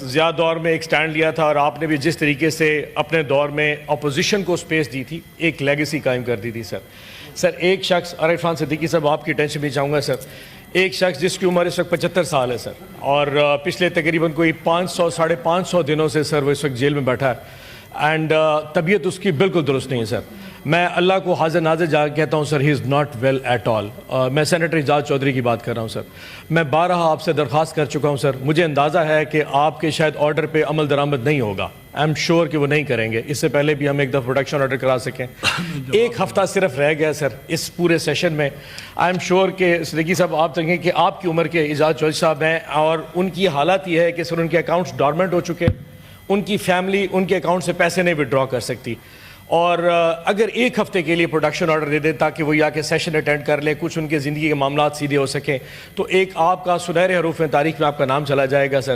زیادہ دور میں ایک سٹینڈ لیا تھا اور آپ نے بھی جس طریقے سے اپنے دور میں اپوزیشن کو سپیس دی تھی، ایک لیگیسی قائم کر دی تھی سر ایک شخص، اور عرفان صدیقی صاحب آپ کی ٹینشن بھی چاہوں گا سر، ایک شخص جس کی عمر اس وقت 75 سال ہے سر، اور پچھلے تقریباً کوئی 500-550 دنوں سے سر وہ اس وقت جیل میں بیٹھا ہے، اینڈ طبیعت اس کی بالکل درست نہیں ہے سر۔ میں اللہ کو حاضر ناظر جا کے کہتا ہوں sir, he is not well at all. میں سینیٹر اعجاز چودھری کی بات کر رہا ہوں سر۔ میں بارہا آپ سے درخواست کر چکا ہوں سر، مجھے اندازہ ہے کہ آپ کے شاید آرڈر پہ عمل درآمد نہیں ہوگا، آئی ایم شیور کہ وہ نہیں کریں گے، اس سے پہلے بھی ہم ایک دفعہ پروڈکشن آرڈر کرا سکیں۔ ایک ہفتہ صرف رہ گیا سر اس پورے سیشن میں، آئی ایم شیور کہ صدیقی صاحب آپ دیکھیں کہ آپ کی عمر کے اعجاز چودھری صاحب ہیں، اور ان کی حالت یہ ہے کہ سر ان کے اکاؤنٹس ڈورمنٹ ہو چکے، ان کی فیملی ان کے اکاؤنٹ سے پیسے نہیں وڈرا کر سکتی، اور اگر ایک ہفتے کے لیے پروڈکشن آرڈر دے دیں تاکہ وہ یا کے سیشن اٹینڈ کر لیں، کچھ ان کے زندگی کے معاملات سیدھے ہو سکیں، تو ایک آپ کا سنہرے حروف میں تاریخ میں آپ کا نام چلا جائے گا سر۔